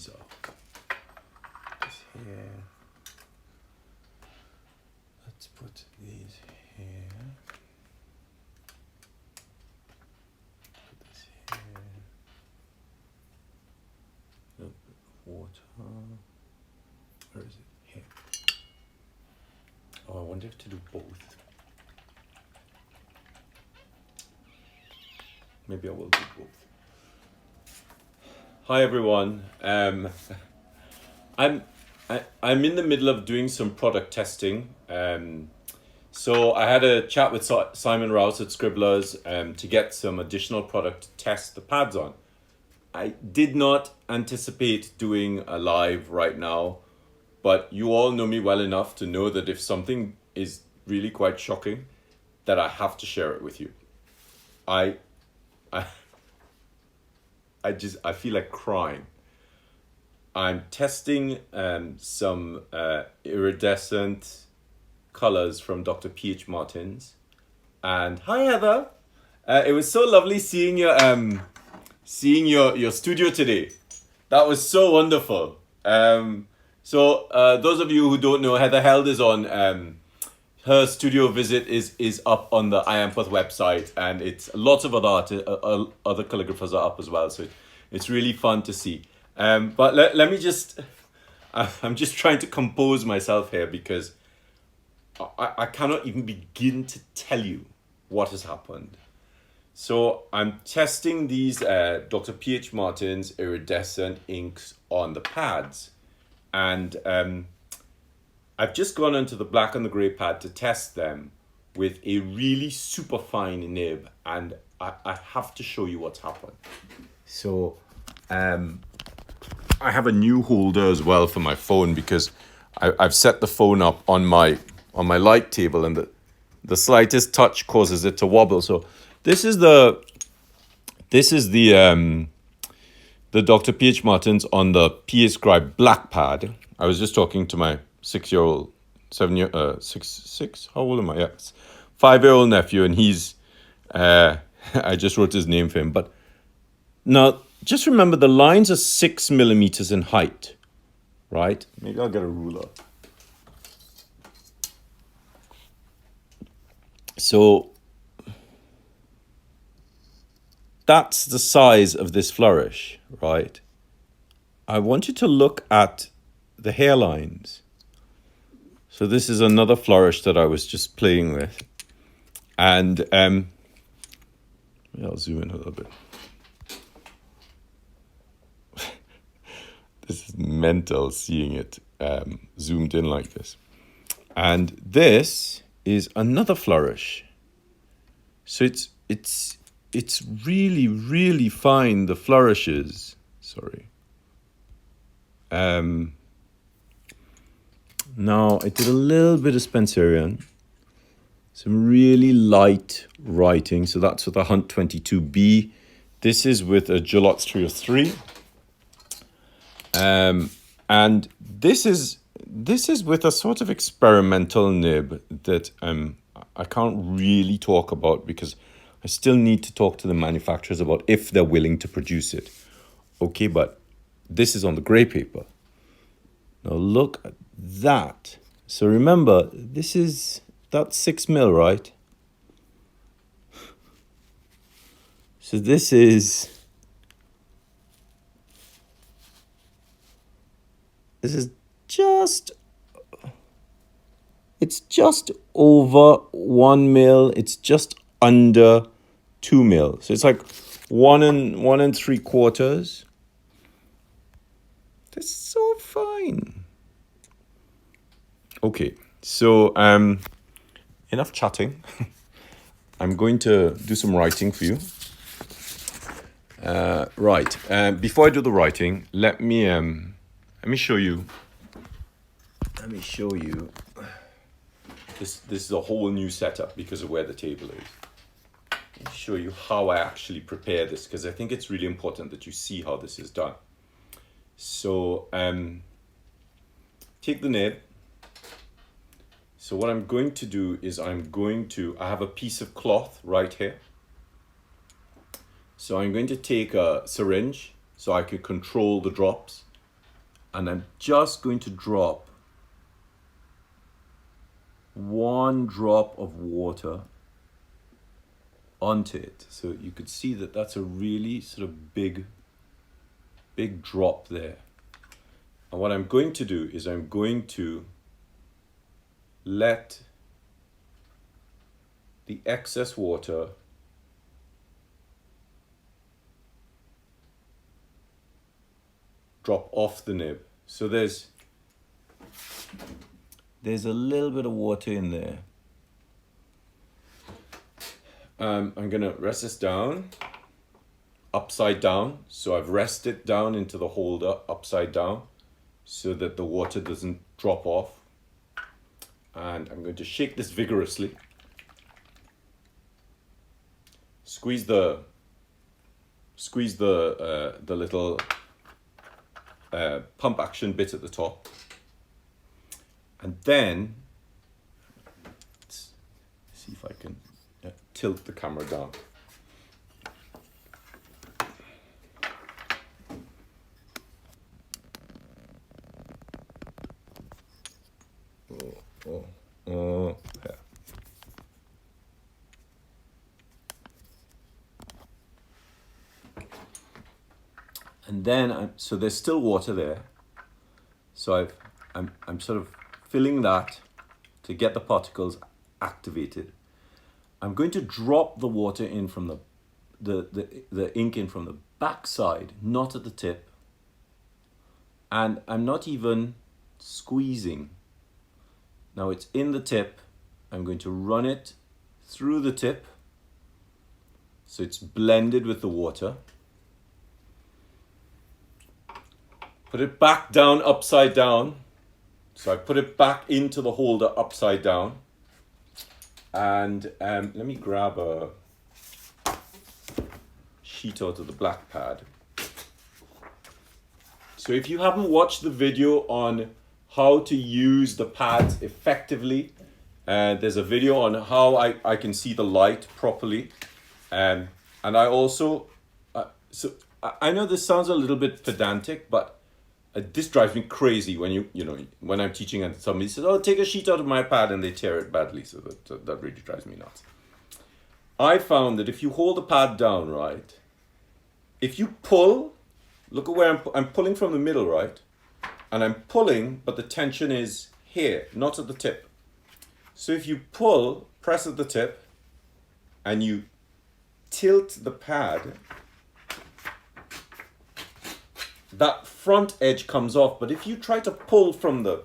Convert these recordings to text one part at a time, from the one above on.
these off. This here. Let's put these here. Put this here. A little bit of water. Where is it? Here. Oh, I wonder if to do both. Maybe I will do both. Hi everyone. I'm in the middle of doing some product testing. So I had a chat with Simon Rouse at Scribblers to get some additional product to test the pads on. I did not anticipate doing a live right now, but you all know me well enough to know that if something is really quite shocking, that I have to share it with you. I feel like crying. I'm testing some iridescent colors from Dr. P.H. Martins. And hi Heather. It was so lovely seeing your studio today. That was so wonderful. So those of you who don't know, Heather Held is on her studio visit is up on the IAMPATH website, and it's lots of other calligraphers are up as well. So it's really fun to see. But let me just, I'm just trying to compose myself here because I cannot even begin to tell you what has happened. So I'm testing these Dr. P.H. Martins iridescent inks on the pads, and I've just gone onto the black and the grey pad to test them with a really super fine nib, and I have to show you what's happened. So I have a new holder as well for my phone because I've set the phone up on my light table, and the slightest touch causes it to wobble. So this is the Dr. P.H. Martins on the PAScribe black pad. I was just talking to my 6-year-old, 6, how old am I? Yes, 5-year-old nephew, and he's, I just wrote his name for him. But now, just remember the lines are 6 millimeters in height, right? Maybe I'll get a ruler. So that's the size of this flourish, right? I want you to look at the hairlines. So this is another flourish that I was just playing with. And I'll zoom in a little bit. This is mental seeing it zoomed in like this. And this is another flourish. So it's really, really fine, the flourishes. Sorry. Now, I did a little bit of Spencerian, some really light writing. So that's with a Hunt 22B. This is with a Gillott 303. And this is with a sort of experimental nib that I can't really talk about because I still need to talk to the manufacturers about if they're willing to produce it. Okay, but this is on the grey paper. Now look at that. So remember, that's 6 mil, right? So this is just, it's just over 1 mil. It's just under 2 mil. So it's like 1 3/4. That's so fine. Okay, so enough chatting. I'm going to do some writing for you. Right. Before I do the writing, let me show you. Let me show you. This is a whole new setup because of where the table is. Let me show you how I actually prepare this, because I think it's really important that you see how this is done. So take the nib. So what I'm going to do is I have a piece of cloth right here. So I'm going to take a syringe so I can control the drops. And I'm just going to drop 1 drop of water onto it. So you could see that that's a really sort of big drop there. And what I'm going to do is I'm going to let the excess water drop off the nib. So there's a little bit of water in there. I'm gonna rest this down, upside down. So I've rested it down into the holder upside down so that the water doesn't drop off. And I'm going to shake this vigorously. Squeeze the little pump action bit at the top. And then, let's see if I can tilt the camera down. Yeah. And then, so there's still water there. So I'm sort of filling that to get the particles activated. I'm going to drop the water in from the ink in from the back side, not at the tip. And I'm not even squeezing. Now it's in the tip. I'm going to run it through the tip so it's blended with the water. Put it back down, upside down. So I put it back into the holder upside down. And let me grab a sheet out of the black pad. So if you haven't watched the video on how to use the pads effectively, there's a video on how I can see the light properly. And I also, so I know this sounds a little bit pedantic, but this drives me crazy when when I'm teaching and somebody says, "Oh, take a sheet out of my pad," and they tear it badly. So that really drives me nuts. I found that if you hold the pad down, right, if you pull, look at where I'm pulling from the middle, right, and I'm pulling, but the tension is here, not at the tip. So if you pull, press at the tip, and you tilt the pad, that front edge comes off. But if you try to pull from the,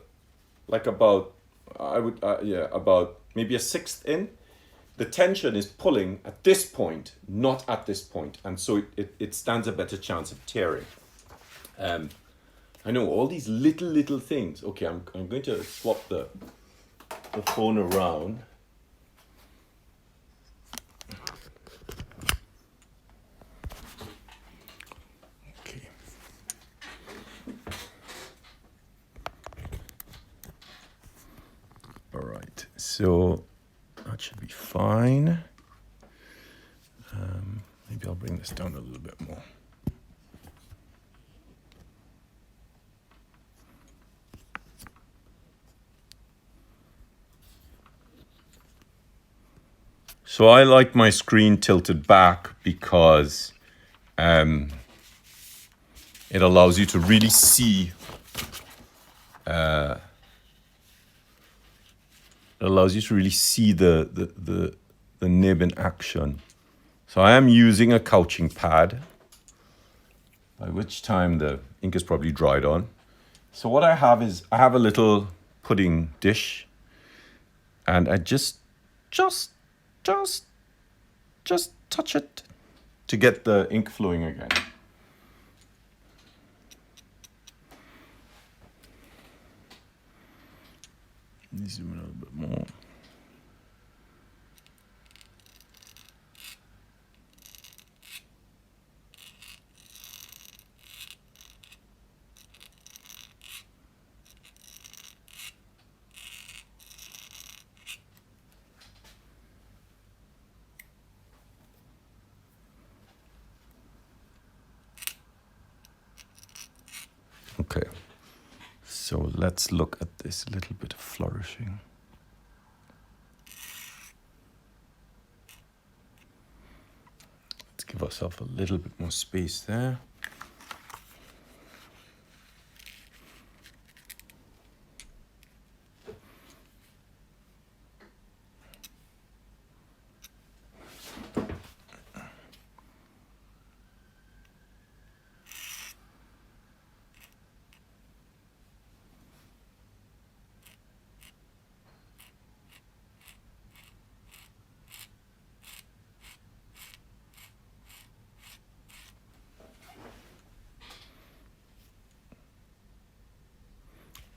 like about, about maybe a 1/6 in, the tension is pulling at this point, not at this point. And so it stands a better chance of tearing. I know all these little things. Okay, I'm going to swap the phone around. So that should be fine. Maybe I'll bring this down a little bit more. So I like my screen tilted back because it allows you to really see the nib in action. So I am using a couching pad, by which time the ink is probably dried on. So what I have is, I have a little pudding dish, and I just touch it to get the ink flowing again. Zoom in a little bit more. Okay, let's look at this little bit of flourishing. Let's give ourselves a little bit more space there.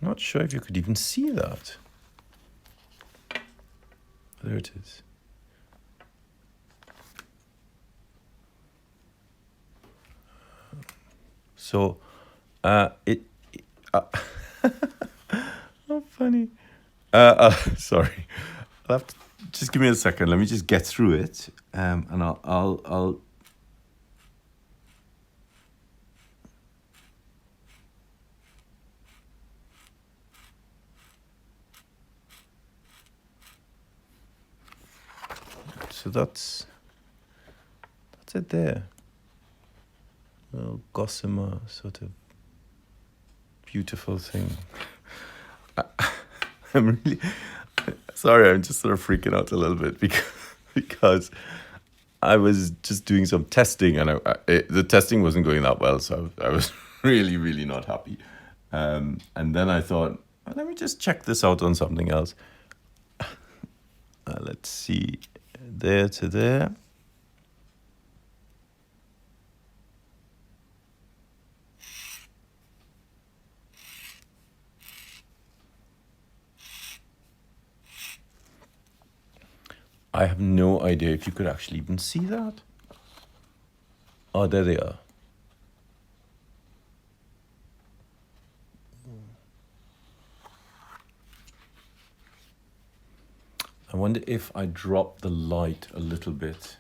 Not sure if you could even see that. There it is. So, how funny. Sorry. I'll have to, just give me a second. Let me just get through it, and I'll. So that's it there. A little gossamer sort of beautiful thing. I'm really sorry. I'm just sort of freaking out a little bit because I was just doing some testing and the testing wasn't going that well, so I was really not happy. And then I thought, well, let me just check this out on something else. Let's see, there to there. I have no idea if you could actually even see that. Oh, there they are. I wonder if I drop the light a little bit,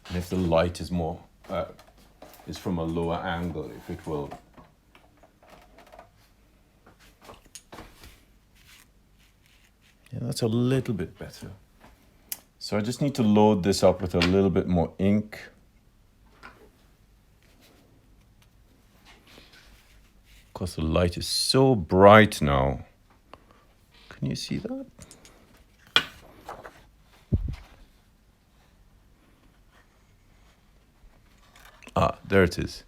and if the light is more is from a lower angle, if it will. Yeah, that's a little bit better. So I just need to load this up with a little bit more ink. Because the light is so bright now. Can you see that? Ah, there it is.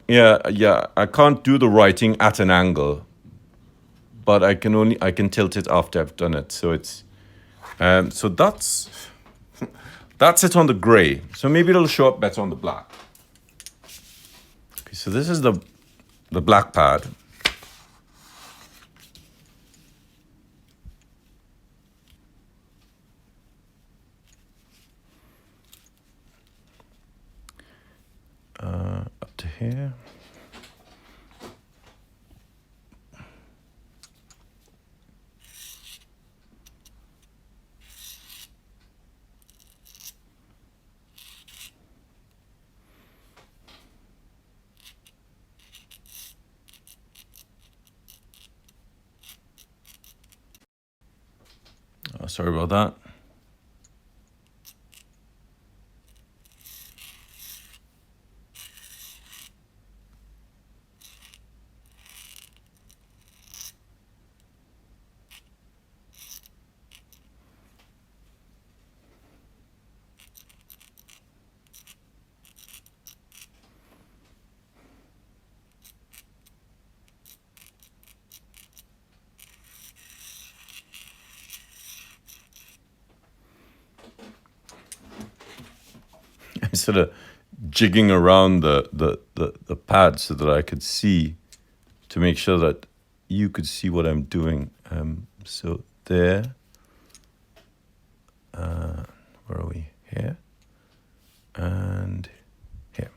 Yeah, I can't do the writing at an angle, but I can tilt it after I've done it. So it's so that's it on the gray. So maybe it'll show up better on the black. Okay, so this is the black pad. Up to here. Oh, sorry about that. I'm sort of jigging around the pad so that I could see, to make sure that you could see what I'm doing. So there, where are we? Here and here.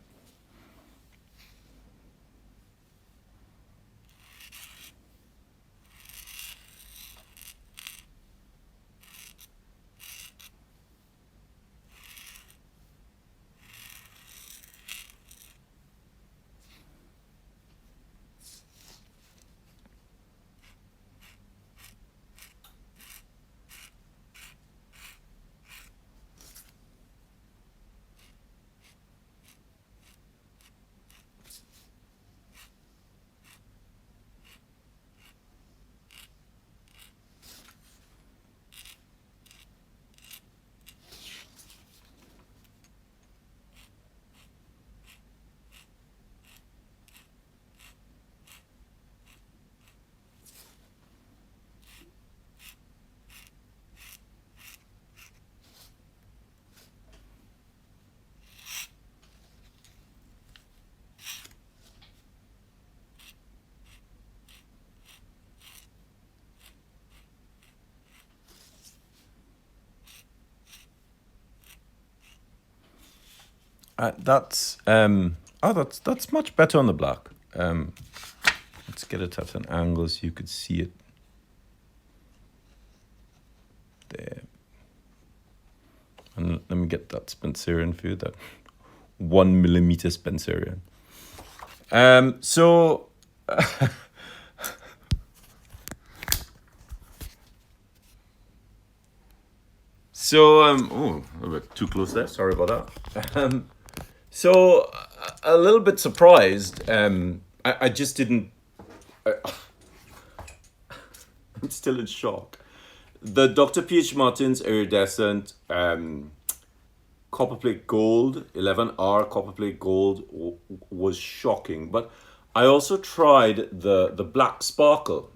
That's much better on the black. Let's get it at an angle so you could see it. There. And let me get that Spencerian for you, that 1 millimeter Spencerian. So oh, a bit too close there. Sorry about that. So a little bit surprised. I just didn't. I'm still in shock. The Dr. P.H. Martin's Iridescent copperplate gold, 11R copperplate gold was shocking. But I also tried the black sparkle,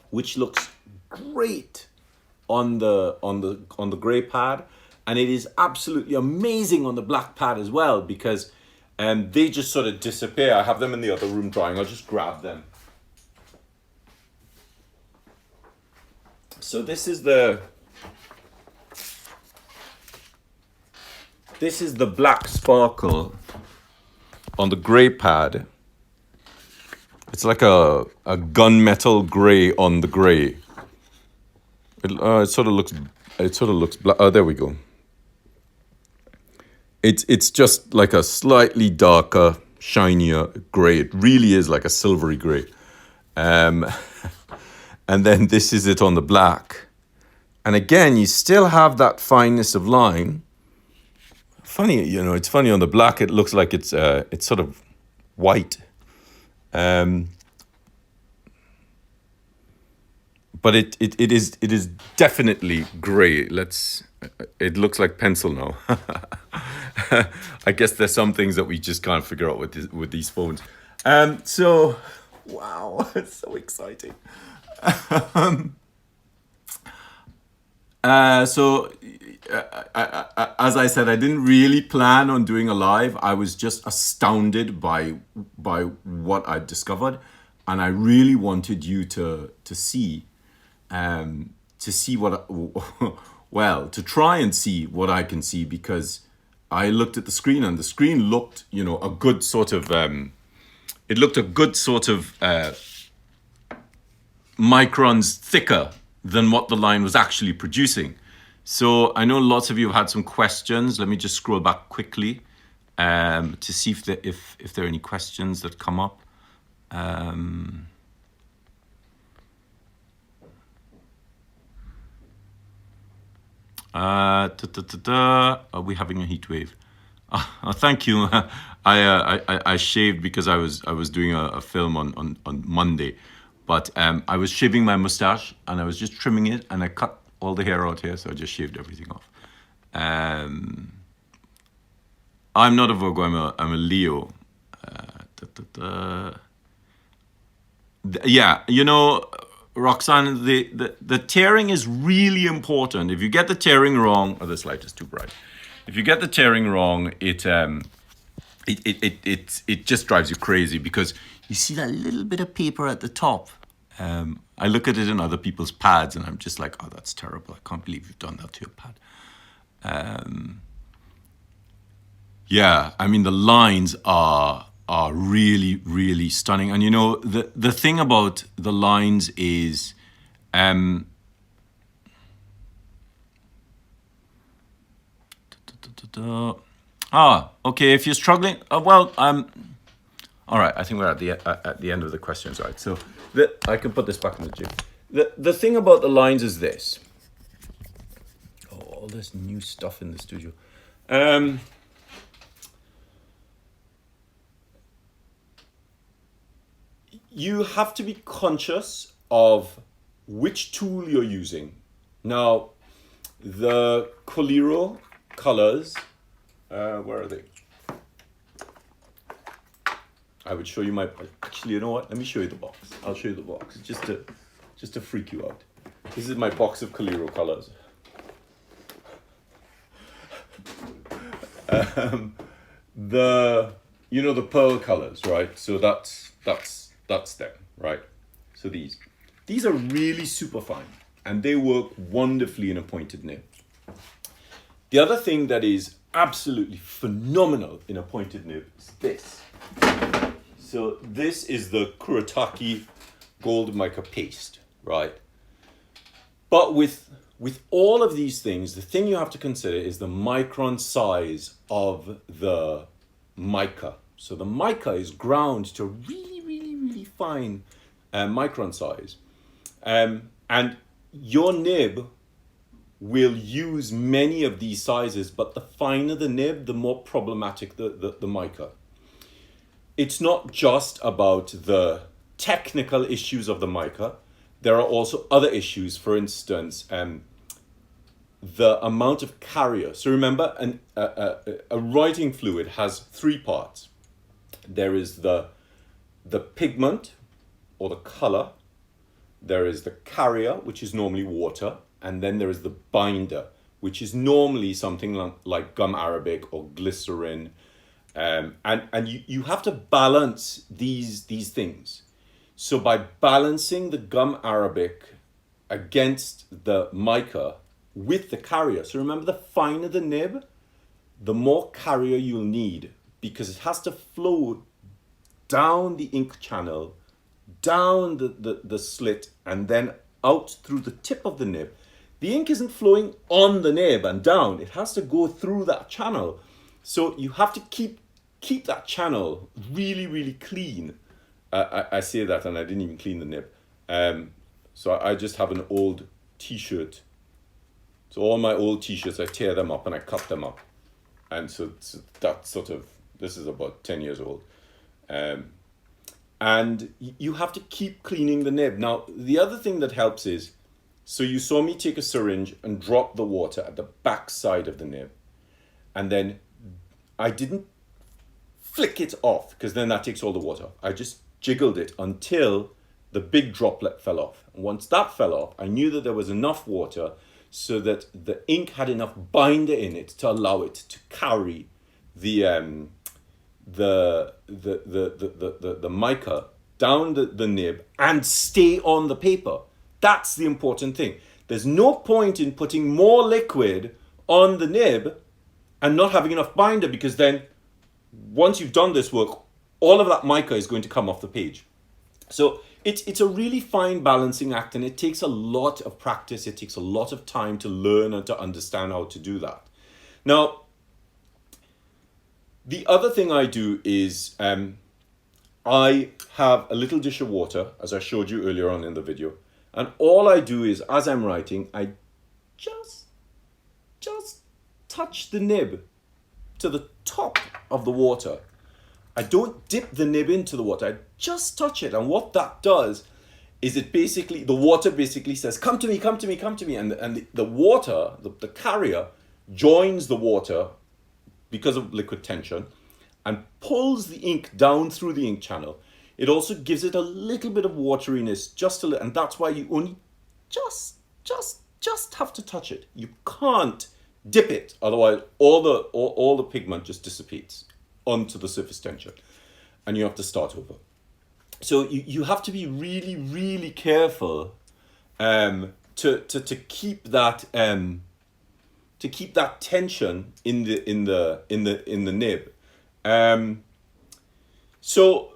which looks great on the gray pad, and it is absolutely amazing on the black pad as well, because they just sort of disappear. I have them in the other room drying. I'll just grab them. So this is the black sparkle on the gray pad. It's like a gunmetal gray on the gray. It sort of looks black. Oh, there we go. It's just like a slightly darker, shinier gray. It really is like a silvery gray. And then this is it on the black. And again, you still have that fineness of line. Funny, it's funny on the black. It looks like it's sort of white. But it is definitely gray. It looks like pencil now. I guess there's some things that we just can't figure out with these phones. So, wow, it's so exciting. So, as I said, I didn't really plan on doing a live. I was just astounded by what I discovered, and I really wanted you to see what to try and see what I can see, because I looked at the screen and the screen looked, a good sort of microns thicker than what the line was actually producing. So I know lots of you have had some questions. Let me just scroll back quickly to see if there are any questions that come up. Are we having a heat wave? Thank you. I shaved because I was doing a film on Monday, but I was shaving my mustache and I was just trimming it, and I cut all the hair out here, so I just shaved everything off. I'm not a Virgo. I'm a Leo. Yeah, Roxanne, the tearing is really important. If you get the tearing wrong, this light is too bright. if you get the tearing wrong, it just drives you crazy because you see that little bit of paper at the top. I look at it in other people's pads and I'm just like, oh, that's terrible. I can't believe you've done that to your pad. Yeah, I mean, the lines are really, really stunning. And you know, the thing about the lines is, okay, if you're struggling, all right, I think we're at the end of the questions, right? So I can put this back in the jig. The thing about the lines is this. Oh, all this new stuff in the studio. You have to be conscious of which tool you're using. Now, the Hiro colors, where are they? I would show you my, actually, you know what? Let me show you the box. I'll show you the box, just to freak you out. This is my box of Hiro colors. You know, the pearl colors, right? So that's them, right? So these are really super fine and they work wonderfully in a pointed nib. The other thing that is absolutely phenomenal in a pointed nib is this. So this is the Kuretake gold mica paste, right? But with all of these things, the thing you have to consider is the micron size of the mica. So the mica is ground to really, really, really fine micron size. And your nib will use many of these sizes, but the finer the nib, the more problematic the mica. It's not just about the technical issues of the mica. There are also other issues. For instance, the amount of carrier. So remember, a writing fluid has three parts. There is the pigment or the color. There is the carrier, which is normally water. And then there is the binder, which is normally something like gum arabic or glycerin. And you have to balance these things. So by balancing the gum arabic against the mica with the carrier. So remember, the finer the nib, the more carrier you'll need, because it has to flow down the ink channel, down the slit, and then out through the tip of the nib. The ink isn't flowing on the nib and down. It has to go through that channel. So you have to keep that channel really, really clean. I say that and I didn't even clean the nib. So I just have an old t-shirt. So all my old t-shirts, I tear them up and I cut them up. And so that's sort of, this is about 10 years old. And you have to keep cleaning the nib. Now, the other thing that helps is, so you saw me take a syringe and drop the water at the back side of the nib. And then I didn't flick it off, because then that takes all the water. I just jiggled it until the big droplet fell off. And once that fell off, I knew that there was enough water so that the ink had enough binder in it to allow it to carry the mica down the nib and stay on the paper. That's the important thing. There's no point in putting more liquid on the nib and not having enough binder, because then once you've done this work, all of that mica is going to come off the page. So it's a really fine balancing act, and it takes a lot of practice. It takes a lot of time to learn and to understand how to do that. Now, the other thing I do is I have a little dish of water, as I showed you earlier on in the video. And all I do is, as I'm writing, I just touch the nib to the top of the water. I don't dip the nib into the water. I just touch it. And what that does is the water basically says, come to me, come to me, come to me. And the water, the carrier, joins the water because of liquid tension and pulls the ink down through the ink channel. It also gives it a little bit of wateriness, just a little, and that's why you only just have to touch it. You can't Dip it, otherwise all the pigment just dissipates onto the surface tension, and you have to start over. So you have to be really, really careful to keep that tension in the nib. So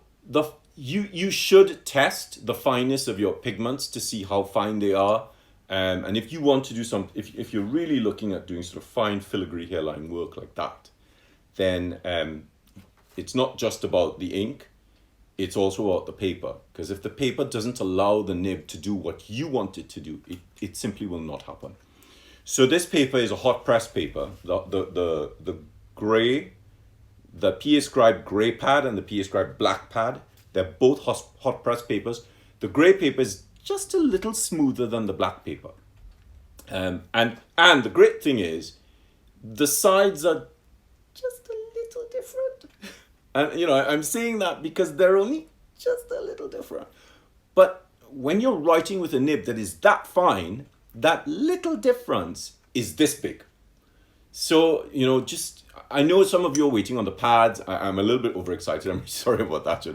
you should test the fineness of your pigments to see how fine they are. And if you want to do if you're really looking at doing sort of fine filigree hairline work like that, then it's not just about the ink, it's also about the paper. Because if the paper doesn't allow the nib to do what you want it to do, it simply will not happen. So this paper is a hot press paper. The gray, the PAScribe gray pad and the PAScribe black pad, they're both hot press papers. The gray paper is just a little smoother than the black paper. And the great thing is, the sides are just a little different. And I'm saying that because they're only just a little different. But when you're writing with a nib that is that fine, that little difference is this big. So, I know some of you are waiting on the pads. I'm a little bit overexcited. I'm sorry about that,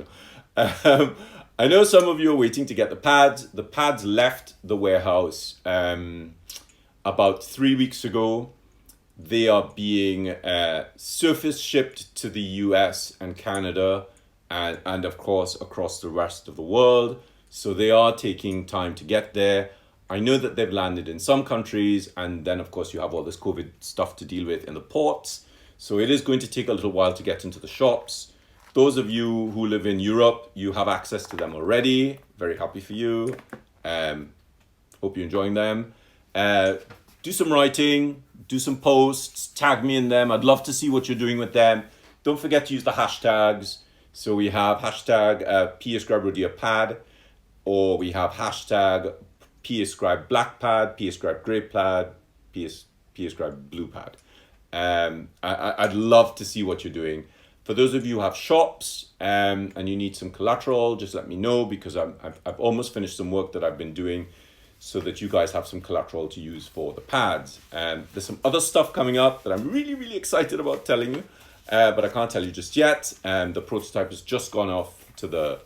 I know some of you are waiting to get the pads. The pads left the warehouse about 3 weeks ago. They are being surface shipped to the US and Canada and of course across the rest of the world. So they are taking time to get there. I know that they've landed in some countries, and then of course you have all this COVID stuff to deal with in the ports. So it is going to take a little while to get into the shops. Those of you who live in Europe, you have access to them already. Very happy for you. Hope you're enjoying them. Do some writing, do some posts, tag me in them. I'd love to see what you're doing with them. Don't forget to use the hashtags. So we have hashtag PAScribe Rhodia pad, or we have hashtag PAScribe black pad, PAScribe grey pad, PAScribe blue pad. I'd love to see what you're doing. For those of you who have shops and you need some collateral, just let me know, because I've almost finished some work that I've been doing so that you guys have some collateral to use for the pads. There's some other stuff coming up that I'm really, really excited about telling you, but I can't tell you just yet. The prototype has just gone off to the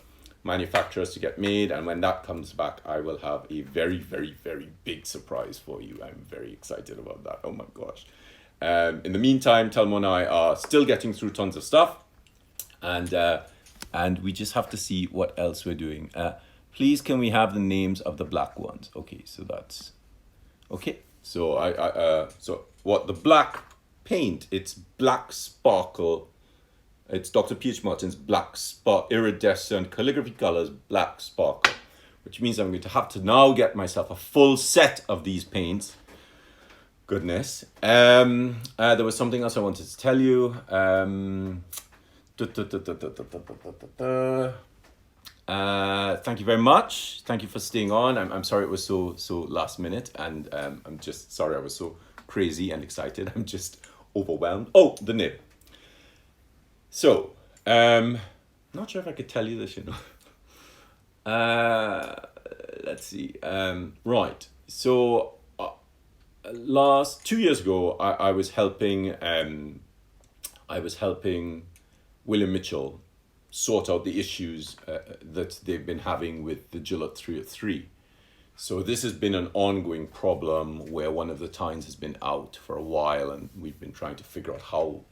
manufacturers to get made, and when that comes back, I will have a very, very, very big surprise for you. I'm very excited about that. Oh my gosh. In the meantime, Telmo and I are still getting through tons of stuff, and we just have to see what else we're doing. Please, can we have the names of the black ones? Okay, so that's okay. So so what the black paint? It's Black Sparkle. It's Dr. P.H. Martin's Black Iridescent Calligraphy Colors Black Sparkle, which means I'm going to have to now get myself a full set of these paints. Goodness. There was something else I wanted to tell you. Thank you very much. Thank you for staying on. I'm sorry it was so last minute, and I'm just sorry I was so crazy and excited. I'm just overwhelmed. Oh, the nib. So, not sure if I could tell you this, let's see. Right. So, 2 years ago, I was helping William Mitchell sort out the issues that they've been having with the Gillott 303. So this has been an ongoing problem where one of the tines has been out for a while, and we've been trying to figure out how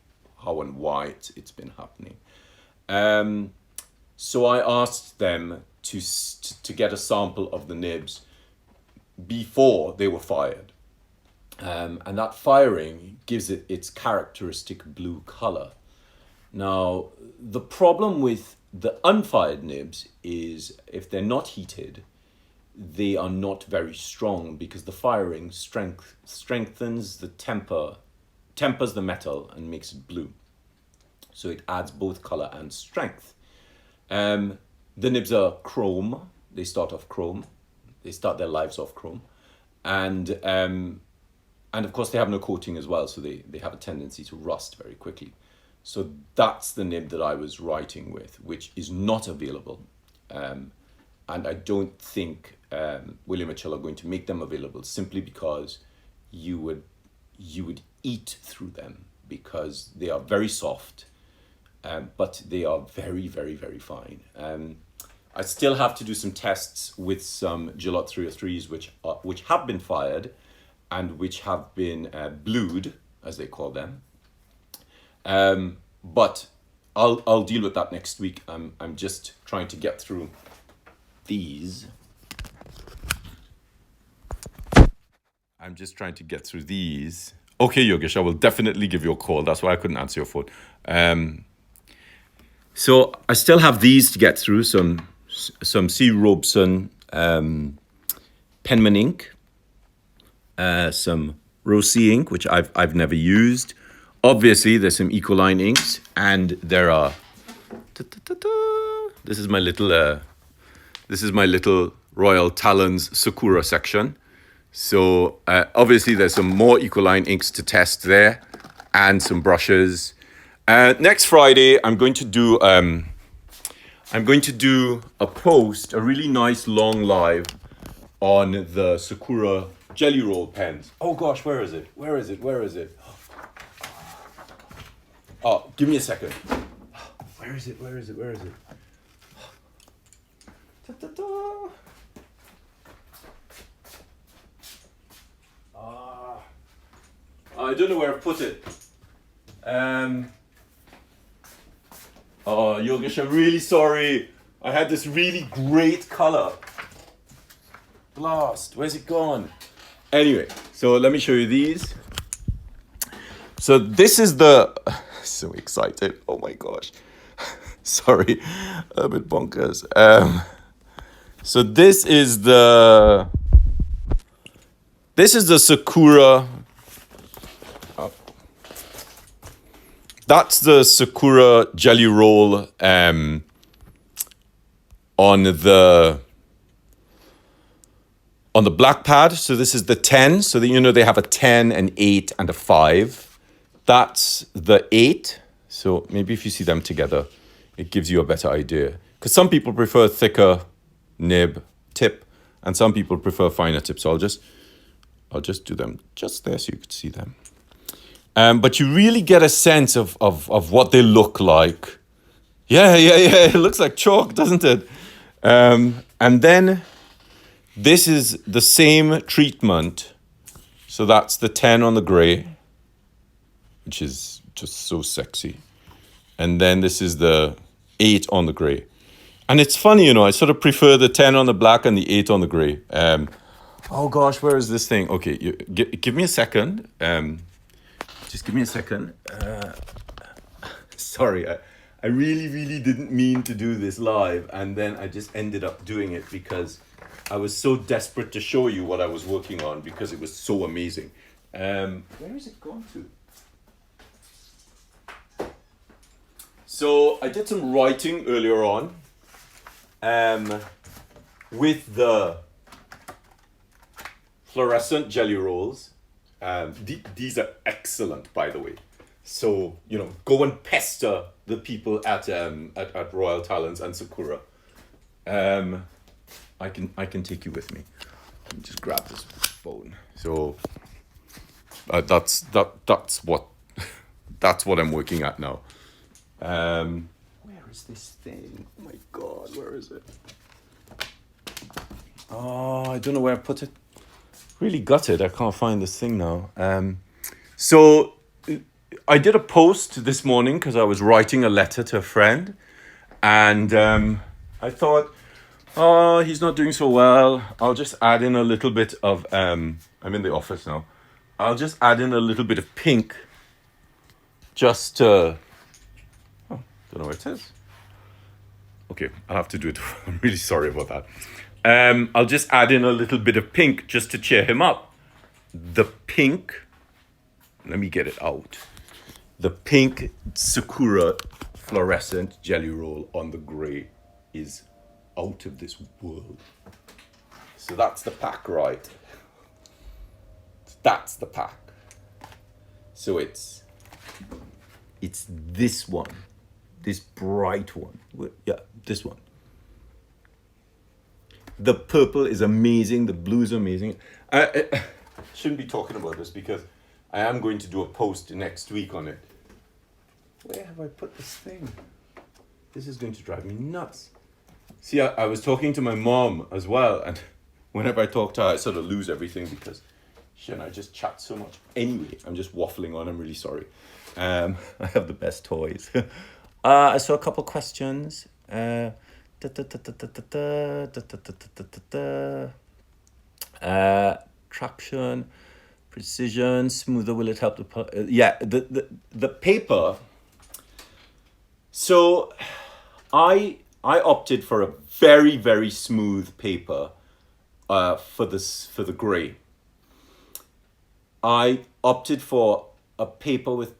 and why it's been happening. So I asked them to get a sample of the nibs before they were fired. And that firing gives it its characteristic blue color. Now, the problem with the unfired nibs is if they're not heated, they are not very strong, because the firing strengthens the tempers the metal and makes it blue. So it adds both color and strength. The nibs are chrome. They start off chrome. They start their lives off chrome. And of course they have no coating as well, so they have a tendency to rust very quickly. So that's the nib that I was writing with, which is not available. And I don't think William Mitchell are going to make them available, simply because you would eat through them because they are very soft, but they are very, very, very fine. I still have to do some tests with some Gillott 303s, which have been fired and which have been blued, as they call them. But I'll deal with that next week. I'm just trying to get through these. I'm just trying to get through these. Okay, Yogesh, I will definitely give you a call. That's why I couldn't answer your phone. So I still have these to get through. Some C. Robeson Penman ink, some Rose ink, which I've never used. Obviously, there's some Ecoline inks, and there are. This is my little Royal Talons Sakura section. So obviously, there's some more Ecoline inks to test there, and some brushes. Next Friday, I'm going to do a post, a really nice long live on the Sakura Jelly Roll pens. Oh gosh, where is it? Where is it? Oh, give me a second. Where is it? Ta-ta-ta. I don't know where I put it. Oh, Yogesh, I'm really sorry. I had this really great color. Blast, where's it gone? Anyway, so let me show you these. So this is the, so excited, oh my gosh. Sorry, a bit bonkers. So this is the Sakura. That's the Sakura Jelly Roll on the black pad. So this is the 10. So they have a 10, an 8, and a 5. That's the 8. So maybe if you see them together, it gives you a better idea. Because some people prefer thicker nib tip, and some people prefer finer tip. So I'll just do them just there so you could see them. But you really get a sense of what they look like. Yeah. It looks like chalk, doesn't it? And then this is the same treatment. So that's the 10 on the gray, which is just so sexy. And then this is the 8 on the gray. And it's funny, I sort of prefer the 10 on the black and the 8 on the gray. Oh gosh, where is this thing? Okay, give me a second. Just give me a second. Sorry, I really didn't mean to do this live, and then I just ended up doing it because I was so desperate to show you what I was working on because it was so amazing. Where is it gone to? So I did some writing earlier on with the fluorescent jelly rolls. These are excellent, by the way. So, go and pester the people at Royal Talons and Sakura. I can take you with me. Let me just grab this phone. So that's what I'm working at now. Where is this thing? Oh my God, where is it? Oh, I don't know where I put it. Really gutted. I can't find this thing now. So I did a post this morning because I was writing a letter to a friend, and I thought, oh, he's not doing so well. I'll just add in a little bit of. I'm in the office now. I'll just add in a little bit of pink. Just to. Oh, don't know where it is. Okay, I'll have to do it. I'm really sorry about that. I'll just add in a little bit of pink just to cheer him up. The pink, let me get it out. The pink Sakura fluorescent jelly roll on the grey is out of this world. So that's the pack, right? That's the pack. So it's this one, this bright one. Yeah, this one. The purple is amazing. The blue is amazing. I shouldn't be talking about this because I am going to do a post next week on it. Where have I put this thing? This is going to drive me nuts. See, I was talking to my mom as well, and whenever I talk to her, I sort of lose everything because she and I just chat so much. Anyway, I'm just waffling on. I'm really sorry. I have the best toys. I saw a couple questions. Traction, precision, smoother. Will it help the yeah, the paper. So I opted for a very, very smooth paper for the gray. I opted for a paper with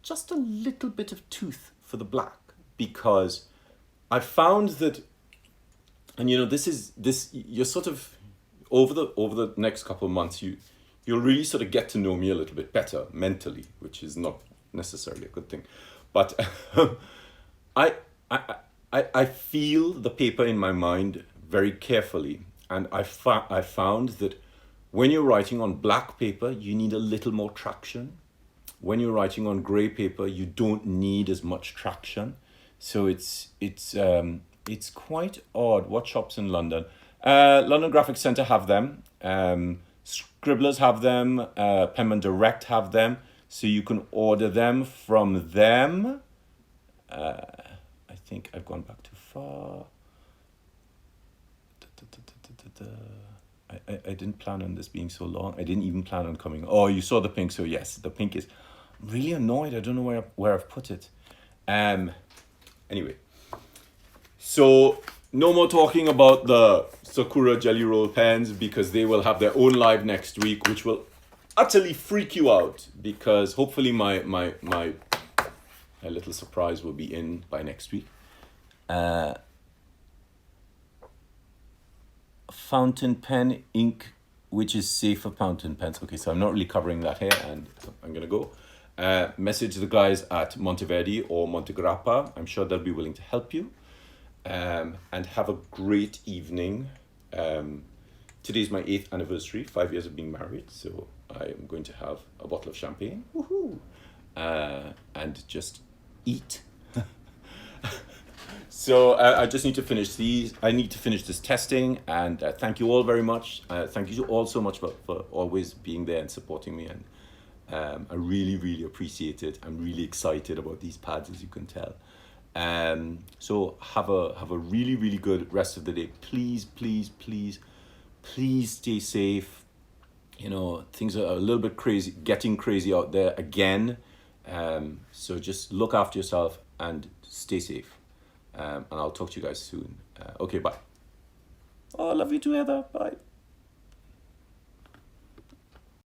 just a little bit of tooth for the black, because I found that, and you know, this you're sort of over the next couple of months, you'll really sort of get to know me a little bit better mentally, which is not necessarily a good thing, but I feel the paper in my mind very carefully, and I found that when you're writing on black paper, you need a little more traction. When you're writing on grey paper, you don't need as much traction. So it's quite odd. What shops in London? London Graphic Centre have them. Scribblers have them. Penman Direct have them. So you can order them from them. I think I've gone back too far. I didn't plan on this being so long. I didn't even plan on coming. Oh, you saw the pink. So yes, the pink is... I'm really annoyed. I don't know where I've put it. Anyway. So no more talking about the Sakura Jelly Roll pens, because they will have their own live next week, which will utterly freak you out, because hopefully my little surprise will be in by next week. Fountain pen ink, which is safe for fountain pens. Okay, so I'm not really covering that here, and I'm gonna go message the guys at Monteverdi or Montegrappa. I'm sure they'll be willing to help you, and have a great evening. Today's my 8th anniversary, 5 years of being married, so I am going to have a bottle of champagne, woohoo, and just eat. So I just need to finish these. I need to finish this testing, and thank you all very much. Thank you all so much for always being there and supporting me, and I really, really appreciate it. I'm really excited about these pads, as you can tell. So have a really, really good rest of the day. Please, please, please, please stay safe. You know, things are a little bit crazy, getting crazy out there again. So just look after yourself and stay safe. And I'll talk to you guys soon. Okay, bye. Oh, I love you too, Heather. Bye.